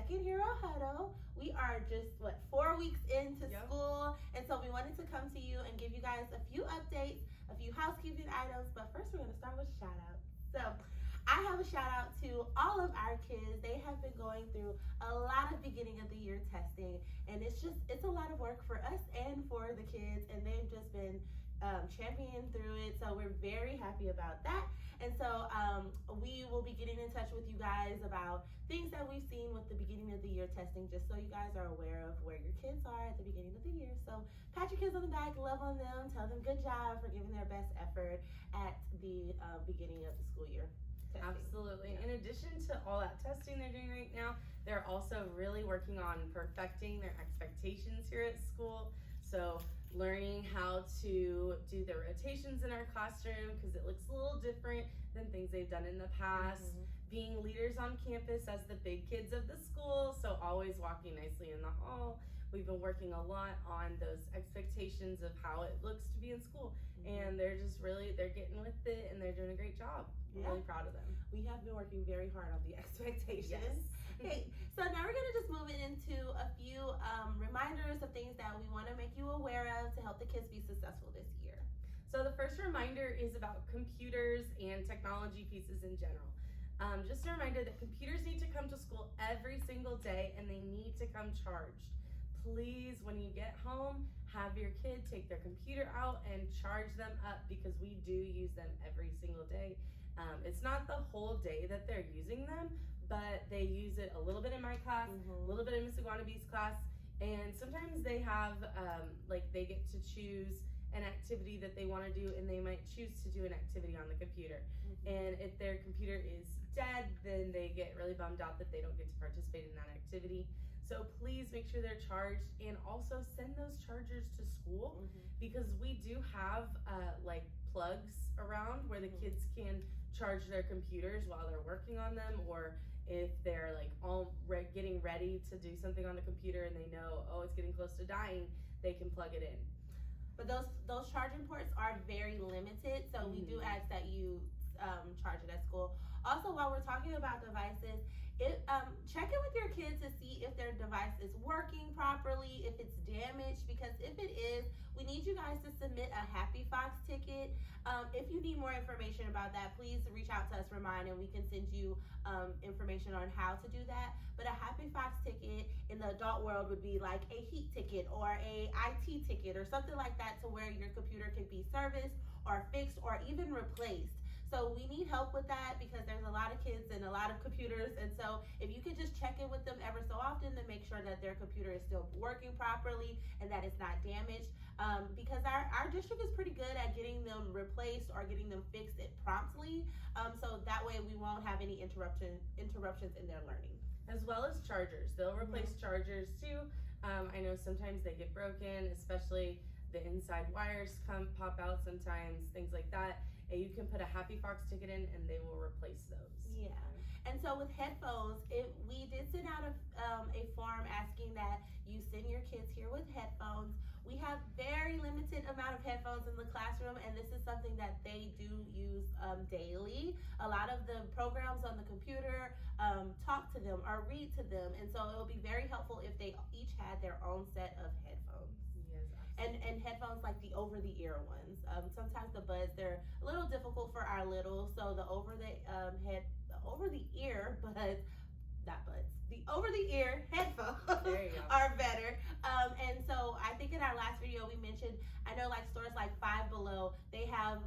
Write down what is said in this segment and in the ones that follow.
second Hero Huddle. We are just, 4 weeks into school. And so we wanted to come to you and give you guys a few updates, a few housekeeping items. But first, we're going to start with shout outs. So I have a shout out to all of our kids. They have been going through a lot of beginning of the year testing, and it's a lot of work for us and for the kids, and they've just been championing through it. So we're very happy about that. And so we will be getting in touch with you guys about things that we've seen with the beginning of the year testing, just so you guys are aware of where your kids are at the beginning of the year. So pat your kids on the back, love on them, tell them good job for giving their best effort at the beginning of the school year. Testing. Absolutely. Yeah. In addition to all that testing they're doing right now, they're also really working on perfecting their expectations here at school. So learning how to do the rotations in our classroom, because it looks a little different than things they've done in the past. Being leaders on campus as the big kids of the school, so always walking nicely in the hall. We've been working a lot on those expectations of how it looks to be in school, and they're getting with it, and they're doing a great job. I'm really proud of them. We have been working very hard on the expectations. Yes. Okay, so now we're going to just move it into a few reminders of things that we want to make you aware of to help the kids be successful this year. So the first reminder is about computers and technology pieces in general. Just a reminder that computers need to come to school every single day, and they need to come charged. Please, when you get home, have your kid take their computer out and charge them up, because we do use them every single day. It's not the whole day that they're using them, but they use it a little bit in my class, a little bit in Miss Iguanabe's class, and sometimes they have, they get to choose an activity that they want to do, and they might choose to do an activity on the computer. And if their computer is dead, then they get really bummed out that they don't get to participate in that activity. So please make sure they're charged, and also send those chargers to school, because we do have plugs around where the kids can charge their computers while they're working on them, or if they're getting ready to do something on the computer and they know, oh, it's getting close to dying, they can plug it in. But those charging ports are very limited, so we do ask that you charge it at school. Also, while we're talking about devices, check in with your kids to see if their device is working properly, if it's damaged, because if it is, we need you guys to submit a Happy Fox ticket. If you need more information about that, please reach out to us, Remind, and we can send you information on how to do that. But a Happy Fox ticket in the adult world would be like a heat ticket or a IT ticket or something like that, to where your computer can be serviced or fixed or even replaced. So we need help with that, because there's a lot of kids and a lot of computers, and so if you could just check in with them ever so often to make sure that their computer is still working properly and that it's not damaged, because our district is pretty good at getting them replaced or getting them fixed promptly, so that way we won't have any interruptions in their learning. As well as chargers. They'll replace chargers too. I know sometimes they get broken, especially the inside wires pop out sometimes, things like that. And you can put a Happy Fox ticket in, and they will replace those. Yeah. And so with headphones, we did send out a form asking that you send your kids here with headphones. We have very limited amount of headphones in the classroom, and this is something that they do use daily. A lot of the programs on the computer talk to them or read to them, and so it will be very helpful if they each had their own set of headphones. Yes, and headphones like the over-the-ear ones. Sometimes the buds, they're a little difficult for our little, so the over-the-ear headphones are better. And so I think in our last video we mentioned, I know like stores like Five Below, they have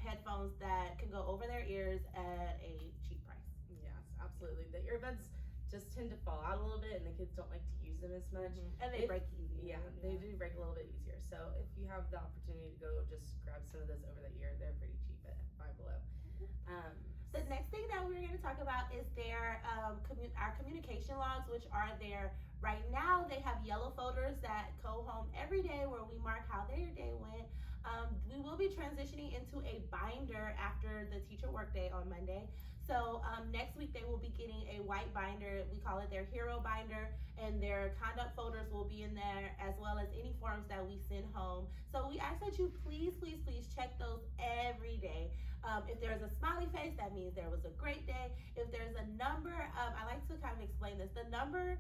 headphones that can go over their ears at a cheap price. Yes, absolutely. The earbuds just tend to fall out a little bit, and the kids don't like to use them as much. And they break easier. Yeah, they do break a little bit easier. So if you have the opportunity to go, just grab some of those over the ear. They're pretty cheap at Five Below. The next thing that we're going to talk about is our communication logs, which are there right now. They have yellow folders that go home every day where we mark how their day went. We will be transitioning into a binder after the teacher workday on Monday. So next week they will be getting a white binder. We call it their hero binder, and their conduct folders will be in there, as well as any forms that we send home. So we ask that you please check those every day. If there's a smiley face, that means there was a great day. If there's a number, I like to kind of explain this. The number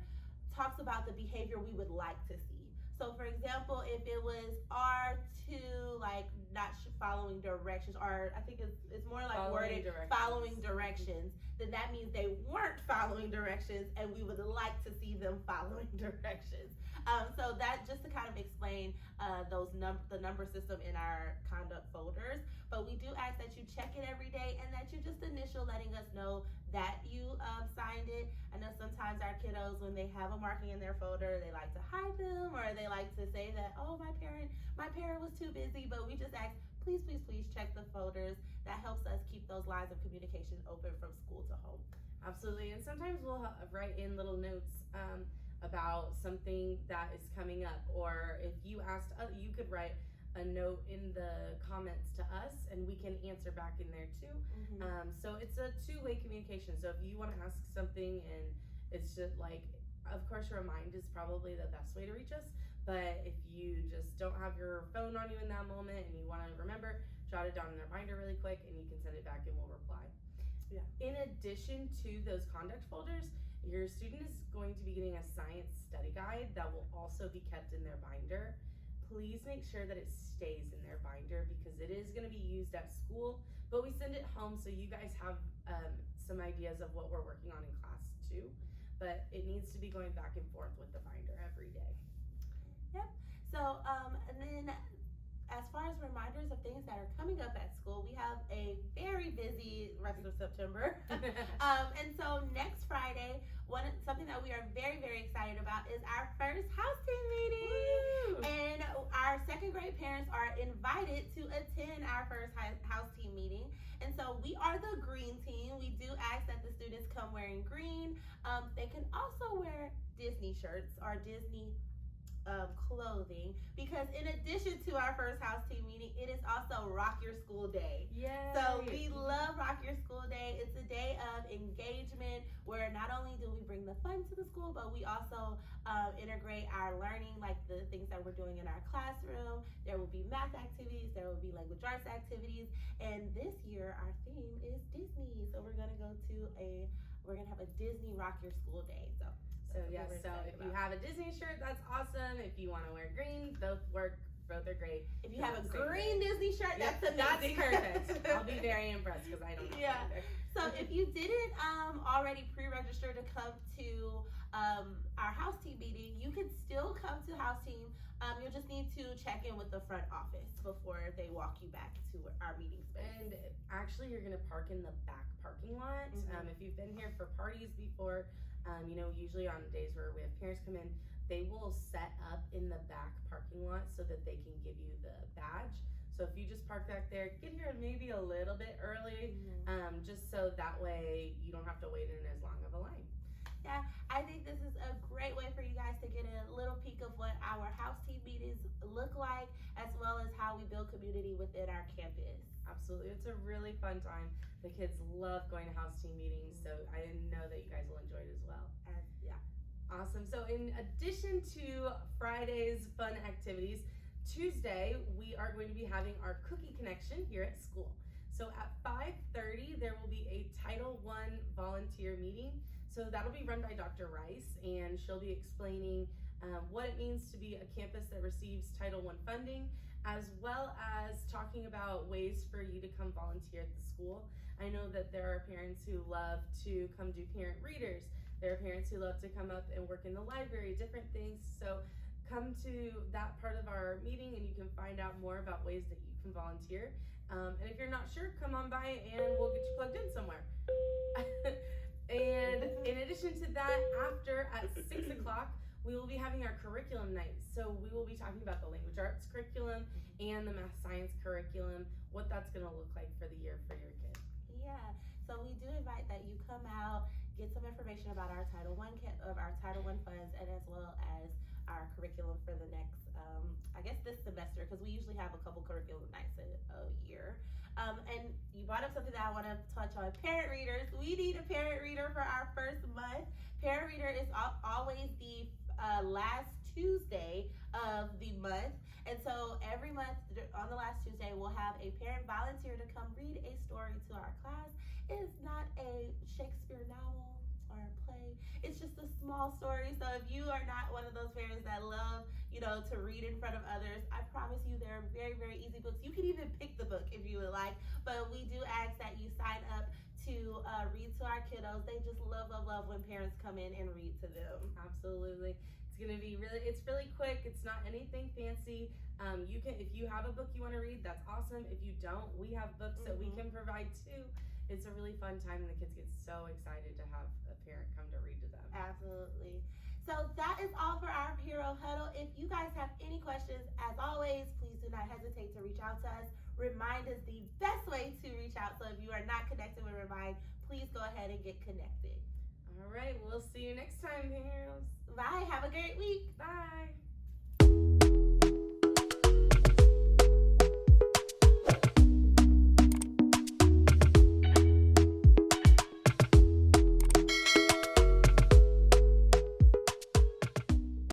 talks about the behavior we would like to see. So for example, if it was R2, like not following directions, or I think it's more like worded following directions, then that means they weren't following directions, and we would like to see them following directions. So that just to kind of explain the number system in our conduct folders. But we do ask that you check it every day, and that you just initial letting us know that you signed it. I know sometimes our kiddos, when they have a marking in their folder, they like to hide them, or they like to say that, oh, my parent was too busy. But we just ask, please check the folders. That helps us keep those lines of communication open from school to home. Absolutely. And sometimes we'll write in little notes about something that is coming up, or if you asked, you could write a note in the comments to us, and we can answer back in there too. So it's a two-way communication. So if you want to ask something, and it's just like, of course, Remind is probably the best way to reach us. But if you just don't have your phone on you in that moment and you want to remember, jot it down in their binder really quick, and you can send it back and we'll reply. Yeah. In addition to those conduct folders, your student is going to be getting a science study guide that will also be kept in their binder. Please make sure that it stays in their binder, because it is going to be used at school, but we send it home so you guys have some ideas of what we're working on in class too. But it needs to be going back and forth with the binder every day. Yep. So and then as far as reminders of things that are coming up at school, we have a very busy rest of September. And so next Friday, something that we are very excited about is our first house team meeting. Woo! And our second grade parents are invited to attend our first house team meeting. And so we are the green team. We do ask that the students come wearing green. They can also wear Disney shirts or Disney clothing, because in addition to our first house team meeting, it is also Rock Your School Day. Yay. So we love Rock Your School Day. It's a day of engagement where not only do we bring the fun to the school, but we also integrate our learning, like the things that we're doing in our classroom. There will be math activities, there will be language arts activities, and this year our theme is Disney. So we're gonna have a Disney Rock Your School Day. So yes, so if you have a Disney shirt, that's awesome. If you want to wear green, both work. Both are great. If you have a green Disney shirt, that's amazing. That's perfect. I'll be very impressed, because I don't know. Yeah. So if you didn't already pre-register to come to our house team meeting, you can still come to house team. You'll just need to check in with the front office before they walk you back to our meeting space. And actually, you're going to park in the back parking lot. If you've been here for parties before, usually on days where we have parents come in, they will set up in the back parking lot so that they can give you the badge. So if you just park back there, get here maybe a little bit early, just so that way you don't have to wait in as long of a line. Yeah, I think this is a great way for you guys to get a little peek of what our house team meetings look like, as well as how we build community within our campus. Absolutely. It's a really fun time. The kids love going to house team meetings, so I know that you guys will enjoy it as well. Yeah. Awesome. So in addition to Friday's fun activities, Tuesday we are going to be having our cookie connection here at school. So at 5:30 there will be a Title I volunteer meeting. So that'll be run by Dr. Rice, and she'll be explaining what it means to be a campus that receives Title I funding, as well as talking about ways for you to come volunteer at the school. I know that there are parents who love to come do parent readers. There are parents who love to come up and work in the library, different things. So come to that part of our meeting and you can find out more about ways that you can volunteer. And if you're not sure, come on by and we'll get you plugged in somewhere. And in addition to that, after at 6 o'clock, we will be having our curriculum night. So we will be talking about the language arts curriculum and the math science curriculum, what that's gonna look like for the year for your kid. Yeah, so we do invite that you come out, get some information about our Title I funds, and as well as our curriculum for the next, I guess this semester, because we usually have a couple curriculum nights a year. And you brought up something that I want to touch on, parent readers. We need a parent reader for our first month. Parent reader is always the last Tuesday of the month. And so every month on the last Tuesday, we'll have a parent volunteer to come read a story to our class. It is not a Shakespeare novel or a play. It's just a small story. So if you are not one of those parents that love, to read in front of others, I promise you they're very, very easy books. You can even pick the book if you would like, but we do ask that you sign up to read to our kiddos. They just love when parents come in and read to them. Absolutely. It's really quick. It's not anything fancy. If you have a book you want to read, that's awesome. If you don't, we have books that we can provide too. It's a really fun time, and the kids get so excited to have a parent come to read to them. Absolutely. So that is all for our Hero Huddle. If you guys have any questions, as always, please do not hesitate to reach out to us. Remind is the best way to reach out. So if you are not connected with Remind, please go ahead and get connected. All right, we'll see you next time, heroes. Bye. Have a great week. Bye.